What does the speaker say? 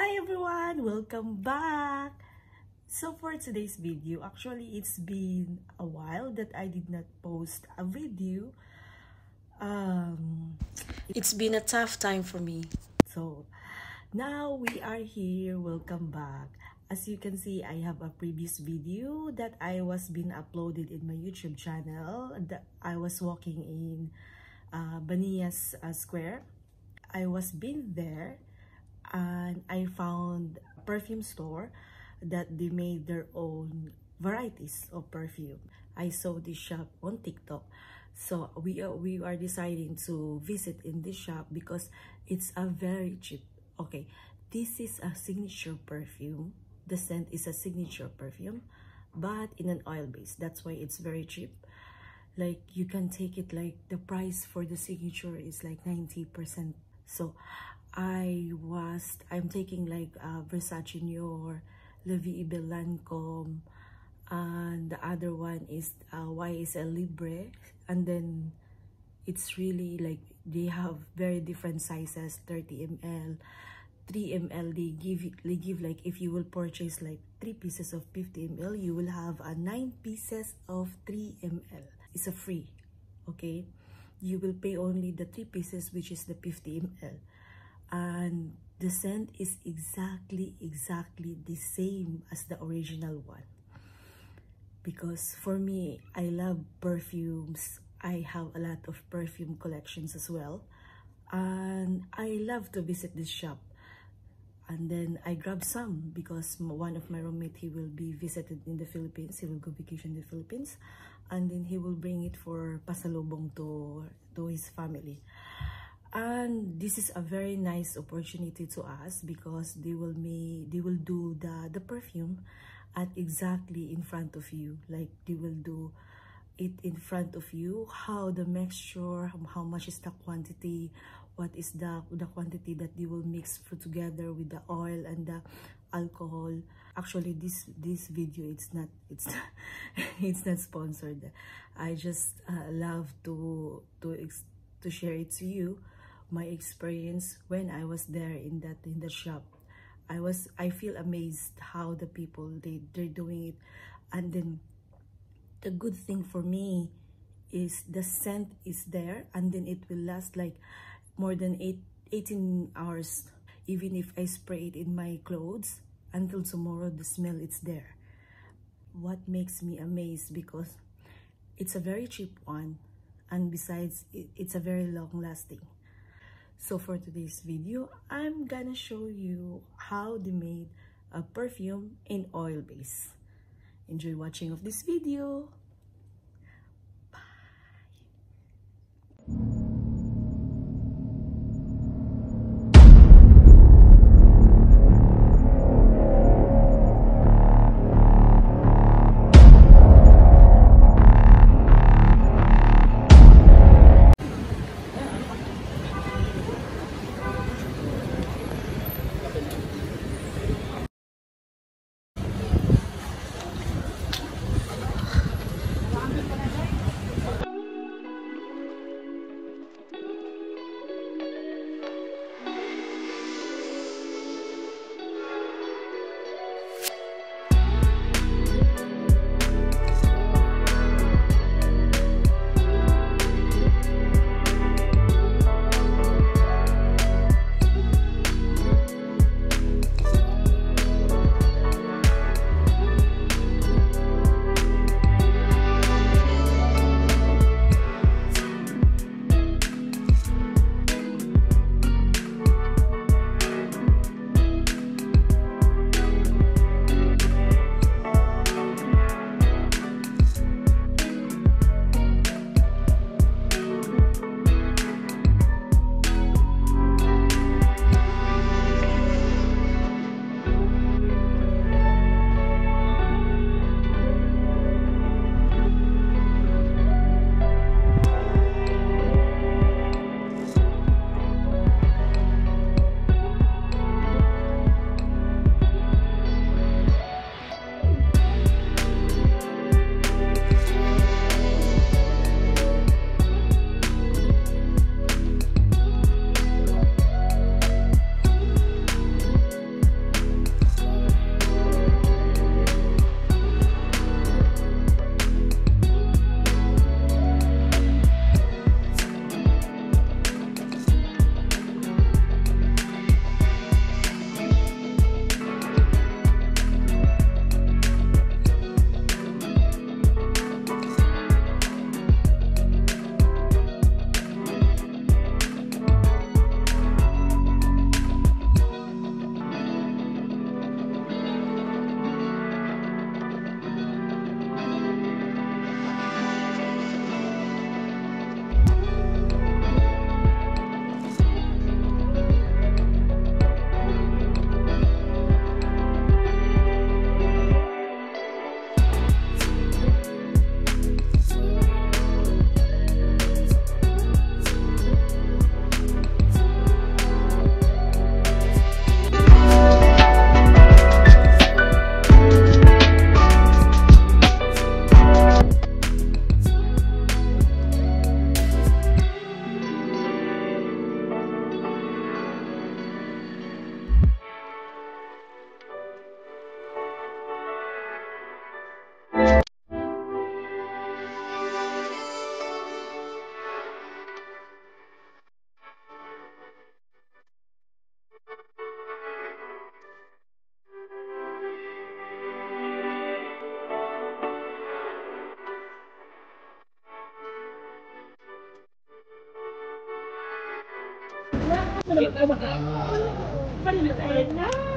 Hi everyone! Welcome back! So for today's video, actually it's been a while that I did not post a video. It's been a tough time for me. So now we are here. Welcome back. As you can see, I have a previous video that I was being uploaded in my YouTube channel. I was walking in Banias Square. I was been there and I found a perfume store that they made their own varieties of perfume. I saw this shop on TikTok, so we are deciding to visit in this shop because it's a very cheap. Okay, this is a signature perfume. The scent is a signature perfume, but in an oil base. That's why it's very cheap. Like you can take it, like the price for the signature is like 90%. So I'm taking like Versace Nior, La Vie Belle Lancôme, and the other one is YSL Libre. And then it's really like they have very different sizes, 30 ml, 3 ml. They give like, if you will purchase like 3 pieces of 50 ml, you will have 9 pieces of 3 ml. It's a free, okay? You will pay only the 3 pieces, which is the 50 ml. And the scent is exactly the same as the original one. Because for me, I love perfumes. I have a lot of perfume collections as well. And I love to visit this shop. And then I grabbed some because one of my roommate, he will be visited in the Philippines. He will go vacation in the Philippines. And then he will bring it for pasalubong to his family. And this is a very nice opportunity to us because they will do the perfume at exactly in front of you. Like they will do it in front of you, how the mixture, how much is the quantity, what is the quantity that they will mix together with the oil and the alcohol. Actually this video, it's not sponsored. I just love to share it to you, my experience when I was there in the shop. I feel amazed how the people they're doing it. And then the good thing for me is the scent is there, and then it will last like more than 18 hours. Even if I spray it in my clothes, until tomorrow the smell is there. What makes me amazed, because it's a very cheap one, and besides it's a very long lasting. So for today's video, I'm gonna show you how they made a perfume in oil base. Enjoy watching of this video. Ayan na.